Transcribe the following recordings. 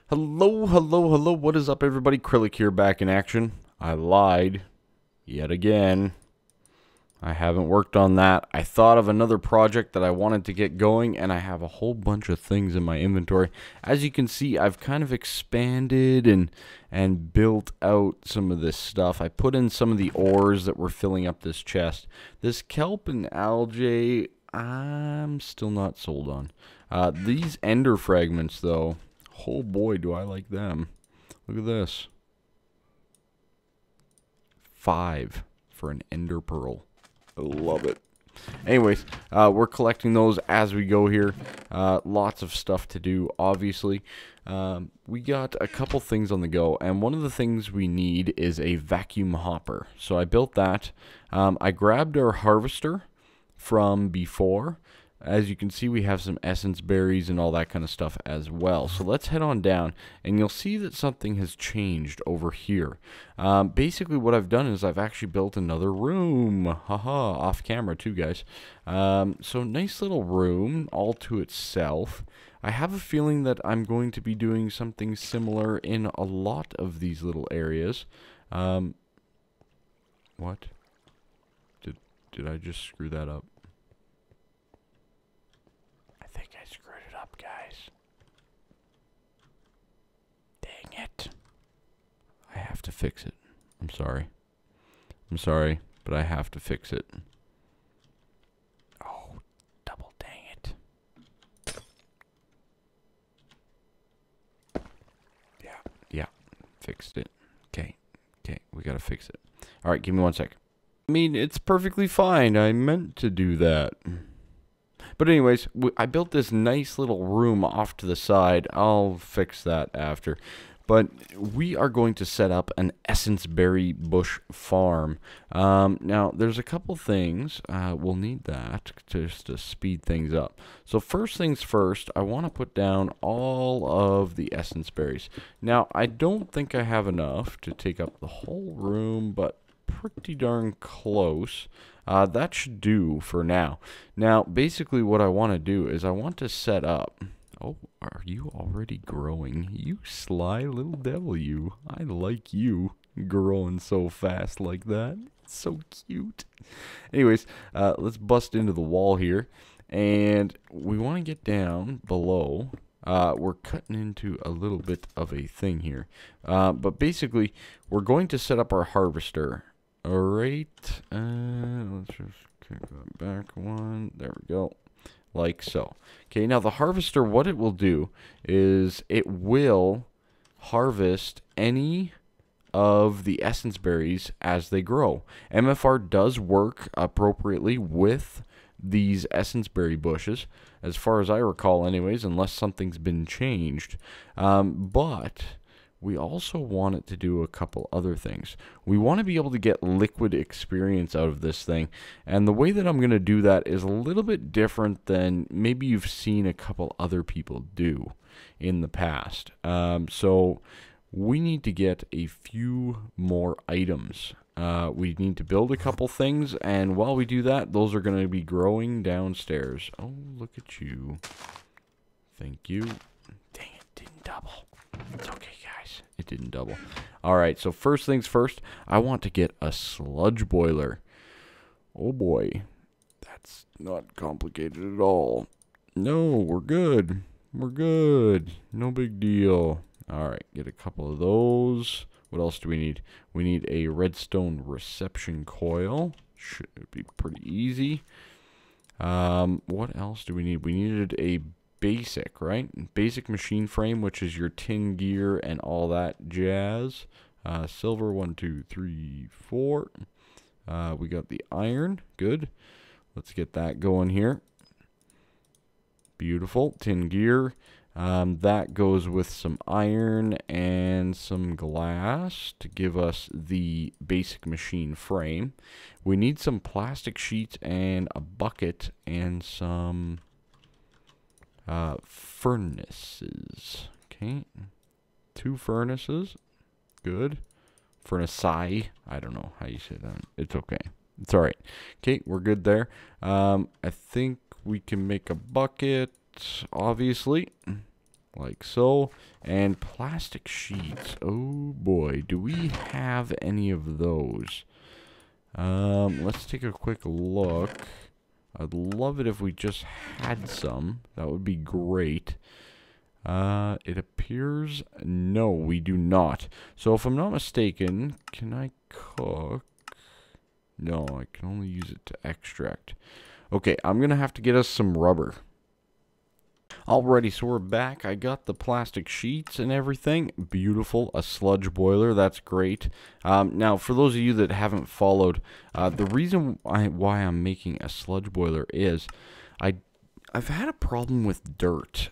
Hello, hello, hello. What is up, everybody? Kryllyk here, back in action. I lied yet again. I haven't worked on that. I thought of another project that I wanted to get going, and I have a whole bunch of things in my inventory. As you can see, I've kind of expanded and built out some of this stuff. I put in some of the ores that were filling up this chest. This kelp and algae, I'm still not sold on. These ender fragments, though, oh boy, do I like them. Look at this. 5 for an ender pearl. I love it. Anyways, we're collecting those as we go here. Lots of stuff to do, obviously. We got a couple things on the go, and one of the things we need is a vacuum hopper. So I built that. I grabbed our harvester from before. As you can see, we have some essence berries and all that kind of stuff as well. So let's head on down, and you'll see that something has changed over here. Basically, what I've done is I've actually built another room. Haha, off camera too, guys. So nice little room all to itself. I have a feeling that I'm going to be doing something similar in a lot of these little areas. What? Did I just screw that up? I screwed it up, guys. Dang it. I have to fix it. I'm sorry. I'm sorry, but I have to fix it. Oh, double dang it. Yeah, fixed it. Okay, we gotta fix it. Alright, give me 1 sec. I mean, it's perfectly fine. I meant to do that. But anyways, I built this nice little room off to the side. I'll fix that after. But we are going to set up an essence berry bush farm. Now, there's a couple things. We'll need that just to speed things up. So first things first, I want to put down all of the essence berries. Now, I don't think I have enough to take up the whole room, but pretty darn close. That should do for now. Now, basically what I want to do is I want to set up... Oh, are you already growing? You sly little devil, you. I like you growing so fast like that. It's so cute. Anyways, let's bust into the wall here. And we want to get down below. We're cutting into a little bit of a thing here. But basically, we're going to set up our harvester. Alright, let's just kick that back one. There we go. Like so. Okay, now the harvester, what it will do is it will harvest any of the essence berries as they grow. MFR does work appropriately with these essence berry bushes, as far as I recall anyways, unless something's been changed. But we also want it to do a couple other things. We want to be able to get liquid experience out of this thing. And the way that I'm going to do that is a little bit different than maybe you've seen a couple other people do in the past. So we need to get a few more items. We need to build a couple things. And while we do that, those are going to be growing downstairs. Oh, look at you. Thank you. Dang it, didn't double. It's okay, guys. It didn't double. Alright, so first things first, I want to get a sludge boiler. Oh boy. That's not complicated at all. No, we're good. We're good. No big deal. Alright, get a couple of those. What else do we need? We need a redstone reception coil. Should be pretty easy. What else do we need? We needed a basic, right? Basic machine frame, which is your tin gear and all that jazz. Silver, 1, 2, 3, 4. We got the iron. Good. Let's get that going here. Beautiful. Tin gear. That goes with some iron and some glass to give us the basic machine frame. We need some plastic sheets and a bucket and some furnaces. Okay, 2 furnaces. Good. Furnace-y. I don't know how you say that. It's okay. It's alright. Okay, we're good there. I think we can make a bucket, obviously. like so. And plastic sheets. Oh boy, do we have any of those? Let's take a quick look. I'd love it if we just had some. That would be great. It appears no, we do not. So if I'm not mistaken, can I cook? No, I can only use it to extract. Okay, I'm gonna have to get us some rubber. Alrighty, so we're back. I got the plastic sheets and everything. Beautiful. A sludge boiler. That's great. Now, for those of you that haven't followed, the reason why I'm making a sludge boiler is I've had a problem with dirt.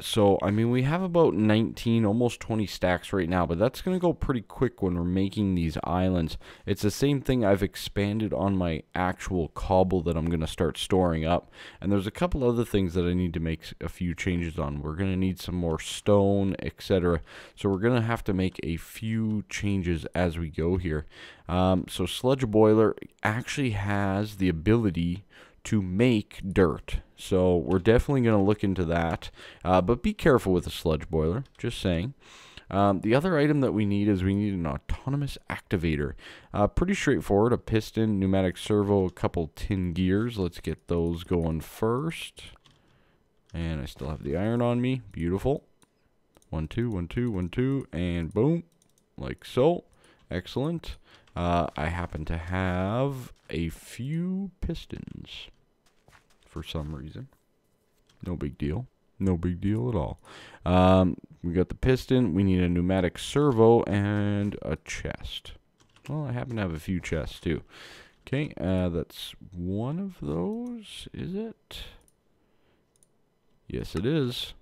So, I mean, we have about 19, almost 20 stacks right now, but that's going to go pretty quick when we're making these islands. It's the same thing I've expanded on my actual cobble that I'm going to start storing up. And there's a couple other things that I need to make a few changes on. We're going to need some more stone, etc. So we're going to have to make a few changes as we go here. So Sludge Boiler actually has the ability to make dirt. So we're definitely going to look into that. But be careful with the sludge boiler, just saying. The other item that we need is we need an autonomous activator. Pretty straightforward, a piston, pneumatic servo, a couple tin gears. Let's get those going first. And I still have the iron on me. Beautiful. 1, 2, 1, 2, 1, 2, and boom. Like so. Excellent. I happen to have a few pistons for some reason. No big deal. No big deal at all. We got the piston. We need a pneumatic servo and a chest. Well, I happen to have a few chests too. Okay, that's one of those, is it? Yes, it is.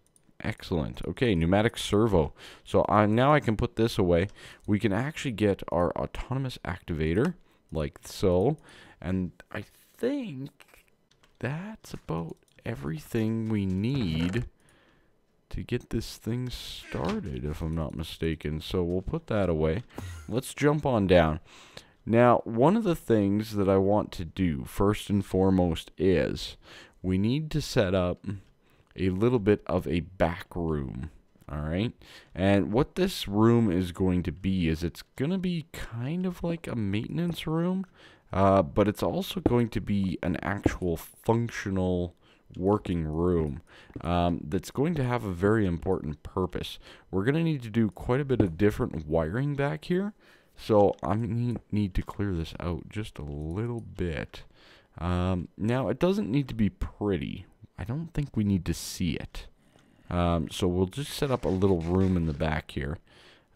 Excellent. Okay, pneumatic servo. So now I can put this away. We can actually get our autonomous activator, like so. And I think that's about everything we need to get this thing started, if I'm not mistaken. So we'll put that away. Let's jump on down. Now, one of the things that I want to do, first and foremost, is we need to set up a little bit of a back room. Alright, and what this room is going to be is it's going to be kind of like a maintenance room, but it's also going to be an actual functional working room that's going to have a very important purpose. We're going to need to do quite a bit of different wiring back here, so I need to clear this out just a little bit. Now, it doesn't need to be pretty. I don't think we need to see it. So we'll just set up a little room in the back here.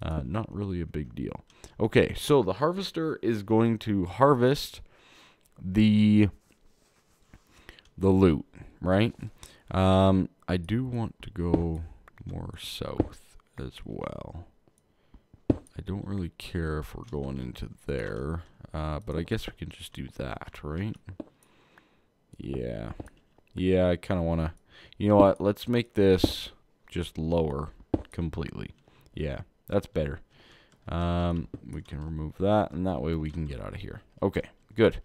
Not really a big deal. Okay, so the harvester is going to harvest the loot, right? I do want to go more south as well. I don't really care if we're going into there, but I guess we can just do that, right? Yeah. Yeah, I kind of want to... You know what? Let's make this just lower completely. Yeah, that's better. We can remove that, and that way we can get out of here. Okay, good.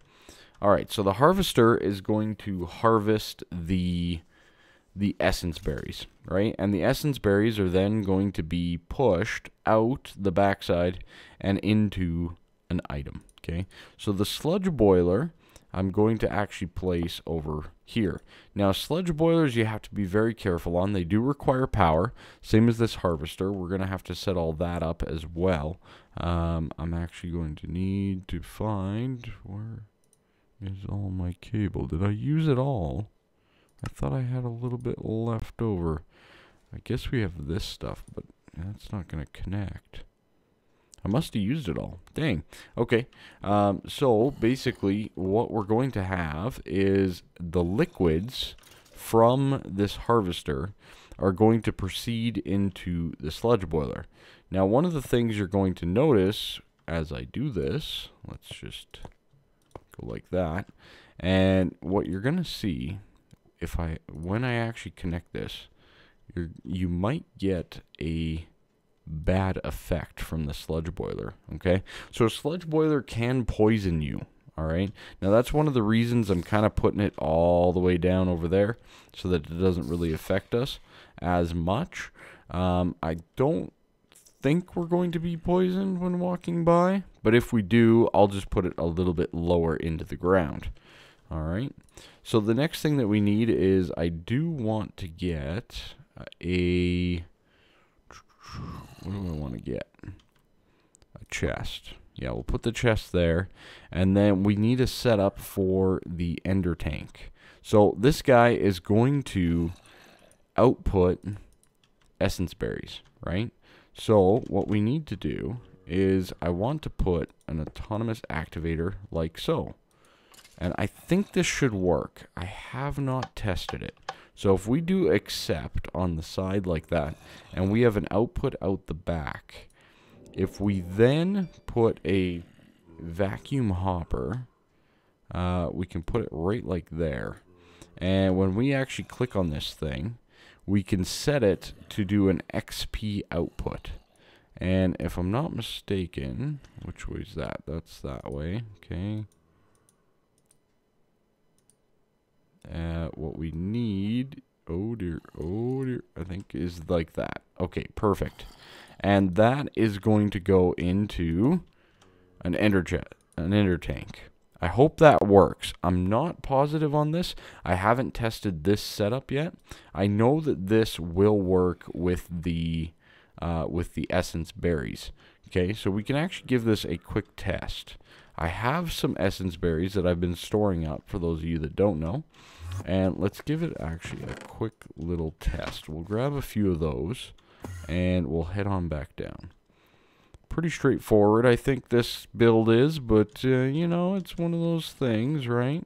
All right, so the harvester is going to harvest the essence berries, right? And the essence berries are then going to be pushed out the backside and into an item, okay? So the sludge boiler I'm going to actually place over here. Now, sludge boilers you have to be very careful on. They do require power, same as this harvester. We're going to have to set all that up as well. I'm actually going to need to find where is all my cable. Did I use it all? I thought I had a little bit left over. I guess we have this stuff, but that's not going to connect. I must have used it all. Dang. Okay. So basically what we're going to have is the liquids from this harvester are going to proceed into the sludge boiler. Now, one of the things you're going to notice as I do this, let's just go like that. And what you're going to see when I actually connect this, you might get a bad effect from the sludge boiler. Okay, so a sludge boiler can poison you. All right, now that's one of the reasons I'm kind of putting it all the way down over there so that it doesn't really affect us as much. I don't think we're going to be poisoned when walking by, but if we do, I'll just put it a little bit lower into the ground. Alright, so the next thing that we need is I do want to get a... What do I want to get? A chest. Yeah, we'll put the chest there. And then we need a setup for the ender tank. So this guy is going to output essence berries, right? So what we need to do is I want to put an autonomous activator like so. And I think this should work. I have not tested it. So if we do accept on the side like that, and we have an output out the back, if we then put a vacuum hopper, we can put it right like there. And when we actually click on this thing, we can set it to do an XP output. And if I'm not mistaken, which way is that? That's that way. Okay. What we need, oh dear, I think is like that. Okay, perfect. And that is going to go into an ender tank. I hope that works. I'm not positive on this. I haven't tested this setup yet. I know that this will work with the essence berries. Okay, so we can actually give this a quick test. I have some essence berries that I've been storing up for those of you that don't know. And let's give it actually a quick little test. We'll grab a few of those and we'll head on back down. Pretty straightforward, I think this build is, but you know, it's one of those things, right?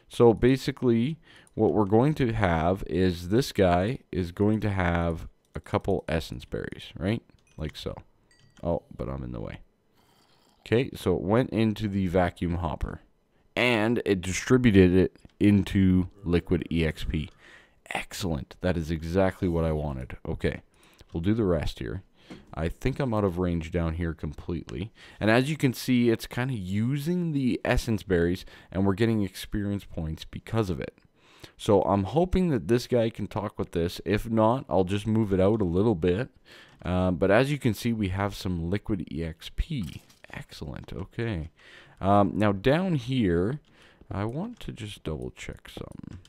So basically, what we're going to have is this guy is going to have a couple essence berries, right? Like so. Oh, but I'm in the way. Okay, so it went into the vacuum hopper. And it distributed it into liquid EXP. Excellent. That is exactly what I wanted. Okay, we'll do the rest here. I think I'm out of range down here completely. And as you can see, it's kind of using the essence berries, and we're getting experience points because of it. So I'm hoping that this guy can talk with this. If not, I'll just move it out a little bit. But as you can see, we have some liquid EXP. Excellent. Okay. Now down here, I want to just double check something.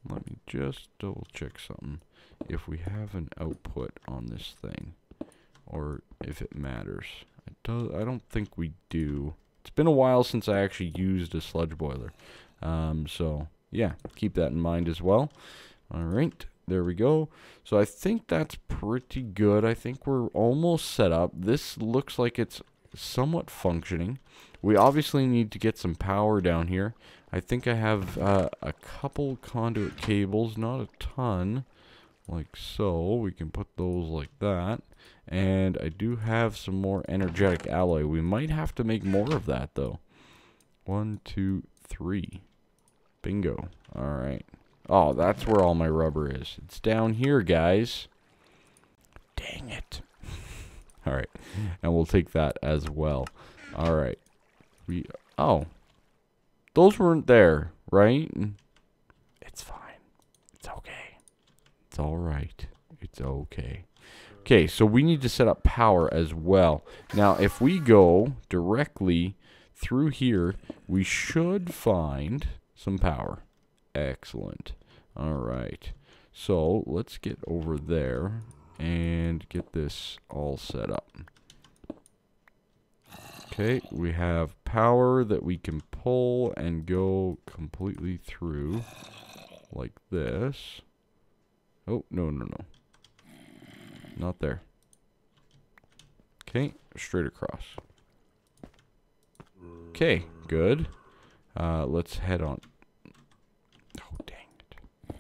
Let me just double check something. If we have an output on this thing, or if it matters. I don't think we do. It's been a while since I actually used a sludge boiler. So yeah, keep that in mind as well. Alright, there we go. So I think that's pretty good. I think we're almost set up. This looks like it's somewhat functioning. We obviously need to get some power down here. I think I have a couple conduit cables, not a ton, like so. We can put those like that. And I do have some more energetic alloy. We might have to make more of that though. 1, 2, 3. Bingo. Alright. Oh, that's where all my rubber is. It's down here, guys. Dang it. Alright. And we'll take that as well. Alright. Oh. Those weren't there, right? It's fine. It's okay. It's alright. It's okay. Okay, so we need to set up power as well. Now, if we go directly through here, we should find some power. Excellent. Alright. So, let's get over there and get this all set up. Okay, we have power that we can pull and go completely through like this. Oh, no. Not there. Okay, straight across. Okay, good. Let's head on. Oh, dang it.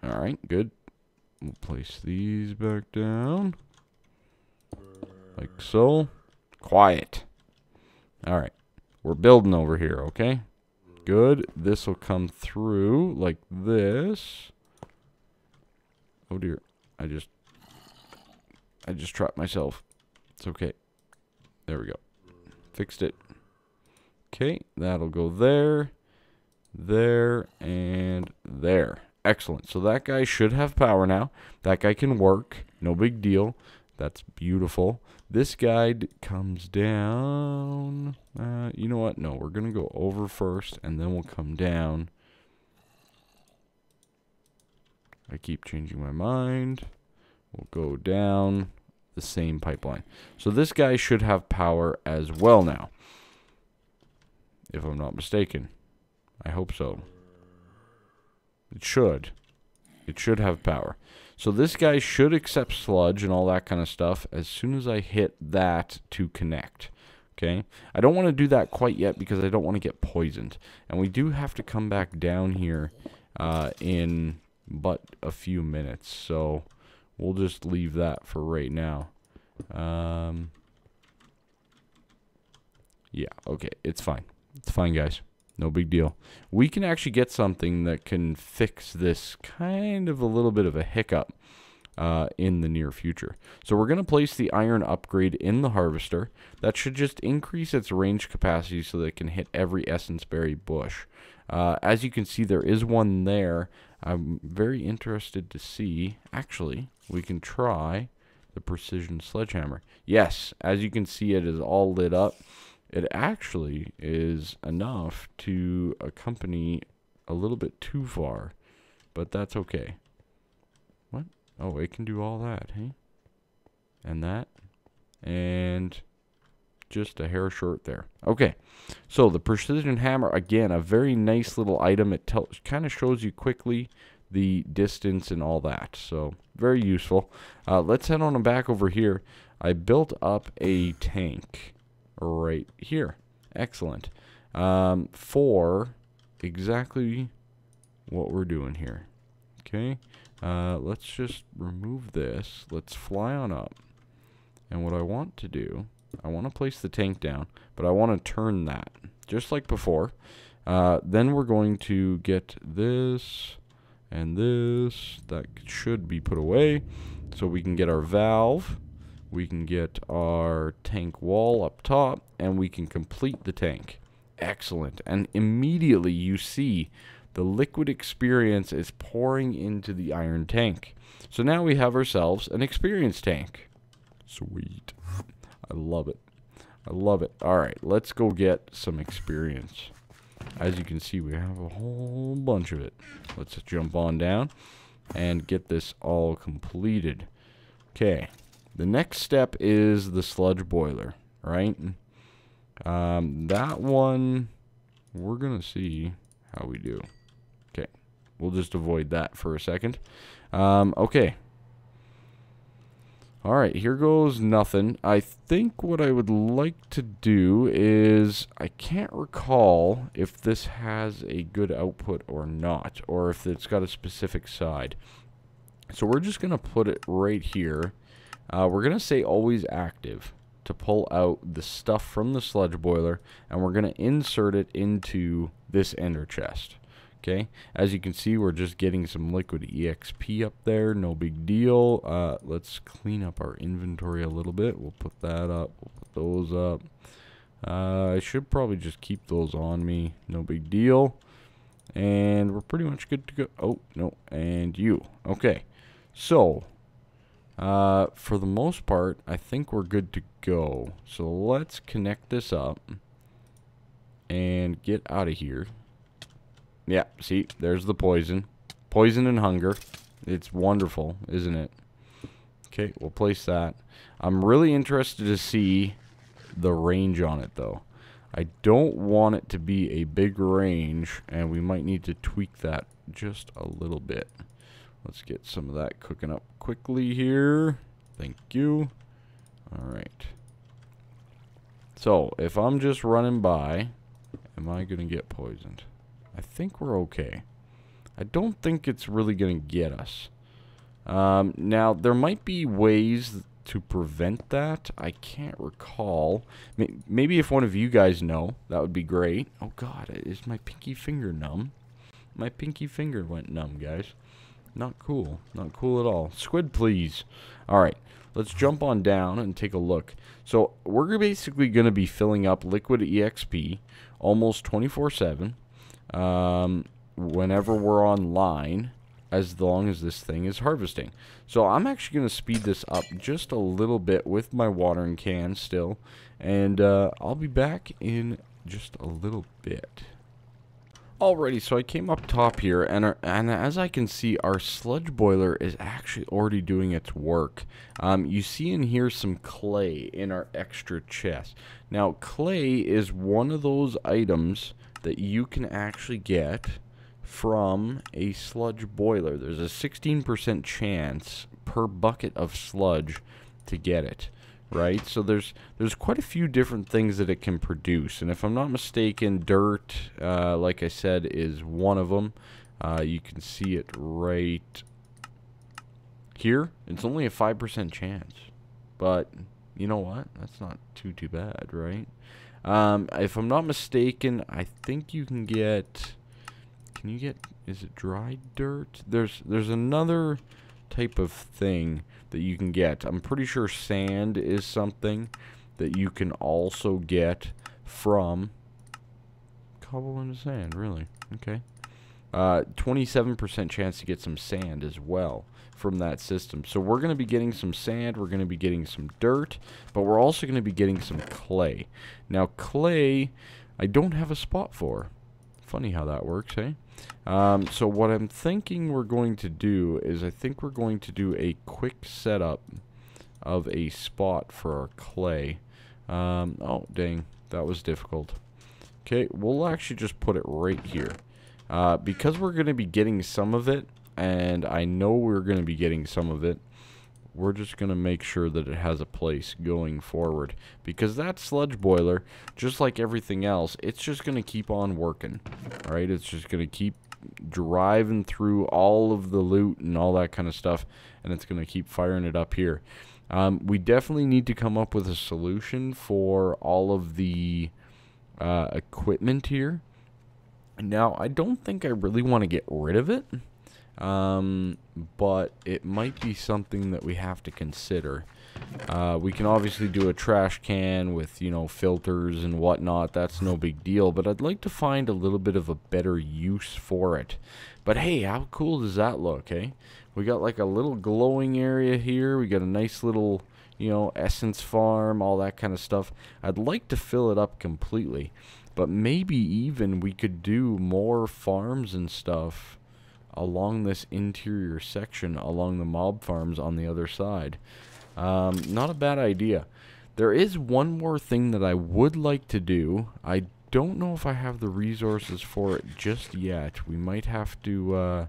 Alright, good. We'll place these back down. Like so. Quiet. Alright. We're building over here, okay? Good. This will come through like this. Oh dear. I just trapped myself. It's okay. There we go. Fixed it. Okay, that'll go there, there, and there. Excellent. So that guy should have power now. That guy can work. no big deal. That's beautiful. This guy comes down. You know what? No, we're going to go over first, and then we'll come down. I keep changing my mind. We'll go down the same pipeline. So this guy should have power as well now, if I'm not mistaken. I hope so. It should. It should have power. So this guy should accept sludge and all that kind of stuff as soon as I hit that to connect. Okay? I don't want to do that quite yet because I don't want to get poisoned. And we do have to come back down here in but a few minutes. So we'll just leave that for right now. Yeah, okay. It's fine. It's fine, guys. No big deal. We can actually get something that can fix this kind of a little bit of a hiccup in the near future. So we're going to place the iron upgrade in the harvester. That should just increase its range capacity so that it can hit every essence berry bush. As you can see, there is one there. I'm very interested to see. Actually, we can try the precision sledgehammer. Yes, as you can see, it is all lit up. It actually is enough to accompany a little bit too far, but that's okay. What? Oh, it can do all that, hey? And that. And just a hair short there. Okay, so the precision hammer, again, a very nice little item. It kind of shows you quickly the distance and all that, so very useful. Let's head on back over here. I built up a tank right here. Excellent. For exactly what we're doing here. Okay. Let's just remove this. Let's fly on up. And what I want to do, I want to place the tank down, but I want to turn that just like before. Then we're going to get this and this. That should be put away so we can get our valve. We can get our tank wall up top, and we can complete the tank. Excellent. And immediately you see the liquid experience is pouring into the iron tank. So now we have ourselves an experience tank. Sweet. I love it. I love it. All right, let's go get some experience. As you can see, we have a whole bunch of it. Let's jump on down and get this all completed. Okay. The next step is the sludge boiler, right? That one, we're going to see how we do. Okay, we'll just avoid that for a second. Okay. All right, here goes nothing. I think what I would like to do is, I can't recall if this has a good output or not, or if it's got a specific side. So we're just going to put it right here. We're going to say always active to pull out the stuff from the sludge boiler, and we're going to insert it into this ender chest. Okay, as you can see, we're just getting some liquid EXP up there, no big deal. Let's clean up our inventory a little bit. We'll put that up, we'll put those up. I should probably just keep those on me, no big deal. And we're pretty much good to go. Oh, no, and you. Okay, so for the most part, I think we're good to go. So let's connect this up and get out of here. Yeah, see, there's the poison. Poison and hunger. It's wonderful, isn't it? Okay, we'll place that. I'm really interested to see the range on it, though. I don't want it to be a big range, and we might need to tweak that just a little bit. Let's get some of that cooking up quickly here. Thank you. All right. So, if I'm just running by, am I going to get poisoned? I think we're okay. I don't think it's really going to get us. Now, there might be ways to prevent that. I can't recall. Maybe if one of you guys know, that would be great. Oh, God, is my pinky finger numb? My pinky finger went numb, guys. Not cool. Not cool at all. Squid, please. All right. Let's jump on down and take a look. So, we're basically going to be filling up liquid EXP almost 24/7. Whenever we're online. as long as this thing is harvesting. So I'm actually going to speed this up just a little bit with my watering can still, and I'll be back in just a little bit. Alrighty, so I came up top here, and as I can see, our sludge boiler is actually already doing its work. You see in here some clay in our extra chest. Now, clay is one of those items that you can actually get from a sludge boiler. There's a 16% chance per bucket of sludge to get it. Right, so there's quite a few different things that it can produce, and if I'm not mistaken, dirt, like I said, is one of them. You can see it right here. It's only a 5% chance, but you know what? That's not too bad, right? If I'm not mistaken, I think you can get. Can you get? Is it dried dirt? There's another type of thing that you can get. I'm pretty sure sand is something that you can also get from cobble into sand, really. Okay. 27% chance to get some sand as well from that system. So we're going to be getting some sand, we're going to be getting some dirt, but we're also going to be getting some clay. Now clay, I don't have a spot for. Funny how that works, hey? So what I'm thinking we're going to do is I think we're going to do a quick setup of a spot for our clay. Oh, dang. That was difficult. Okay, we'll actually just put it right here. Because we're going to be getting some of it, and I know we're going to be getting some of it, we're just going to make sure that it has a place going forward. Because that sludge boiler, just like everything else, it's just going to keep on working. Alright, it's just going to keep driving through all of the loot and all that kind of stuff, and it's going to keep firing it up here. We definitely need to come up with a solution for all of the equipment here. Now, I don't think I really want to get rid of it. But it might be something that we have to consider. We can obviously do a trash can with, you know, filters and whatnot. That's no big deal. But I'd like to find a little bit of a better use for it. But hey, how cool does that look, eh? We got like a little glowing area here. We got a nice little, you know, essence farm, all that kind of stuff. I'd like to fill it up completely. But maybe even we could do more farms and stuff along this interior section, along the mob farms on the other side. Not a bad idea. There is one more thing that I would like to do. I don't know if I have the resources for it just yet. We might have to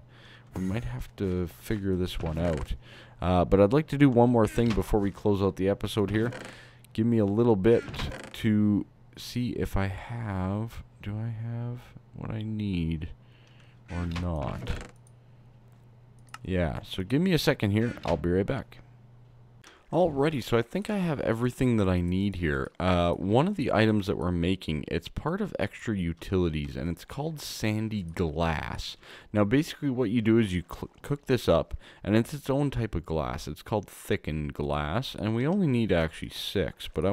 figure this one out. But I'd like to do one more thing before we close out the episode here. Give me a little bit to see if I have. Do I have what I need or not? Yeah, so give me a second here. I'll be right back. Alrighty, so I think I have everything that I need here. One of the items that we're making, it's part of extra utilities, and it's called sandy glass. Now, basically what you do is you cook this up, and it's its own type of glass. It's called thickened glass, and we only need actually 6, but I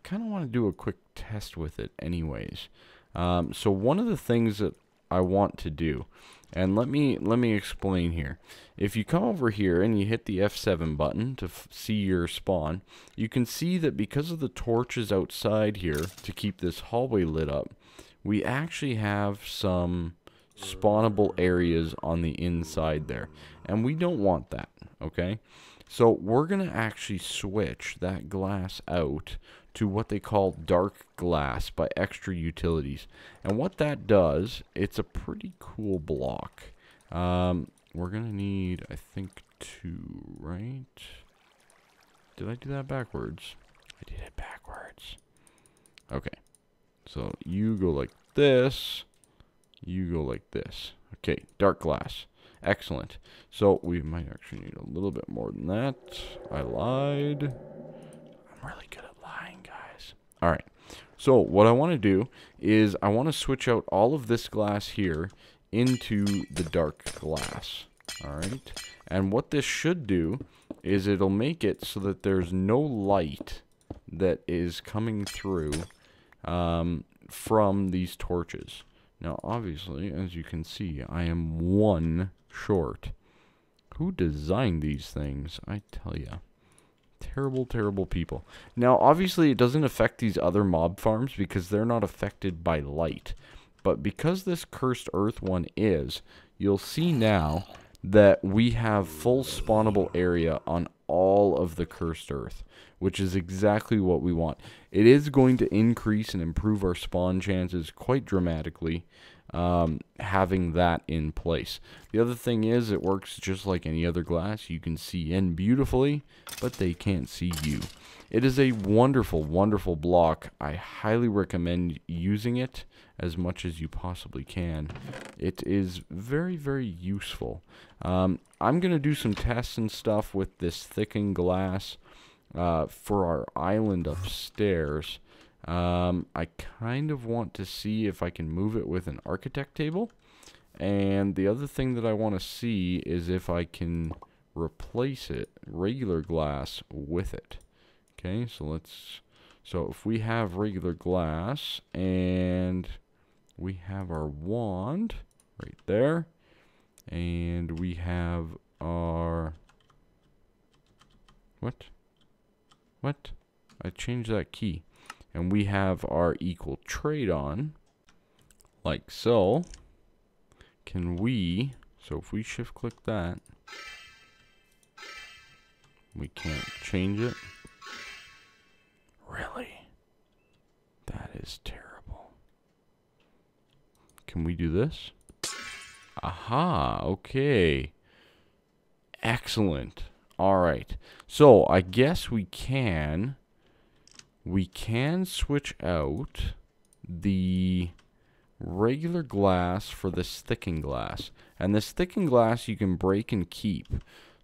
kind of want to do a quick test with it anyways. So one of the things that I want to do, and let me explain here. If you come over here and you hit the F7 button to see your spawn, you can see that because of the torches outside here to keep this hallway lit up, we actually have some spawnable areas on the inside there. And we don't want that, okay? So we're going to actually switch that glass out to what they call dark glass by Extra Utilities. And what that does, it's a pretty cool block. We're going to need, I think, 2, right? Did I do that backwards? I did it backwards. Okay. So you go like this. You go like this. Okay, dark glass. Excellent. So we might actually need a little bit more than that. I lied. I'm really good at lying, guys. Alright. So what I want to do is I want to switch out all of this glass here into the dark glass. Alright. And what this should do is it'll make it so that there's no light that is coming through from these torches. Now, obviously, as you can see, I am one short. Who designed these things? I tell ya. Terrible, terrible people. Now, obviously, it doesn't affect these other mob farms because they're not affected by light. But because this Cursed Earth one is, you'll see now that we have full spawnable area on all of the Cursed Earth, which is exactly what we want. It is going to increase and improve our spawn chances quite dramatically, having that in place. The other thing is, it works just like any other glass. You can see in beautifully, but they can't see you. It is a wonderful, wonderful block. I highly recommend using it as much as you possibly can. It is very, very useful. I'm going to do some tests and stuff with this thickened glass for our island upstairs. I kind of want to see if I can move it with an architect table. And the other thing that I want to see is if I can replace it, regular glass, with it. Okay, so if we have regular glass and we have our wand right there, and we have our, what? I changed that key. And we have our equal trade on, like so. Can we, so if we shift click that, we can't change it. Really? That is terrible. Can we do this? Aha, okay. Excellent. Alright. So, I guess we can switch out the regular glass for this thickened glass. And this thickened glass you can break and keep.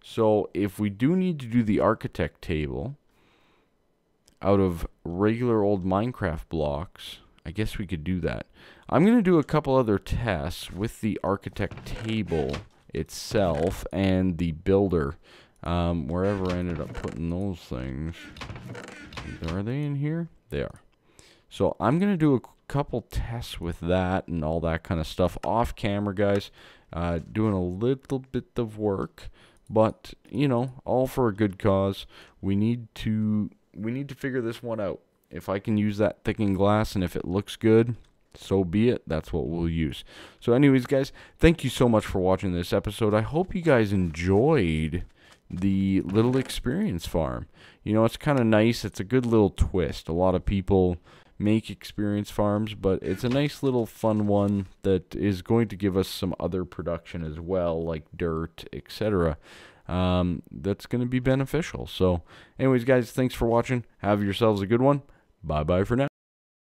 So, if we do need to do the architect table out of regular old Minecraft blocks, I guess we could do that. I'm going to do a couple other tests with the architect table itself and the builder. Wherever I ended up putting those things. Are they in here? They are. So I'm going to do a couple tests with that and all that kind of stuff off camera, guys. Doing a little bit of work, but, you know, all for a good cause. We need to figure this one out. If I can use that thickened glass and if it looks good, so be it. That's what we'll use. So anyways, guys, thank you so much for watching this episode. I hope you guys enjoyed the little experience farm. You know, it's kind of nice. It's a good little twist. A lot of people make experience farms, but it's a nice little fun one that is going to give us some other production as well, like dirt, etc. That's going to be beneficial. So anyways, guys, thanks for watching. Have yourselves a good one. Bye bye for now.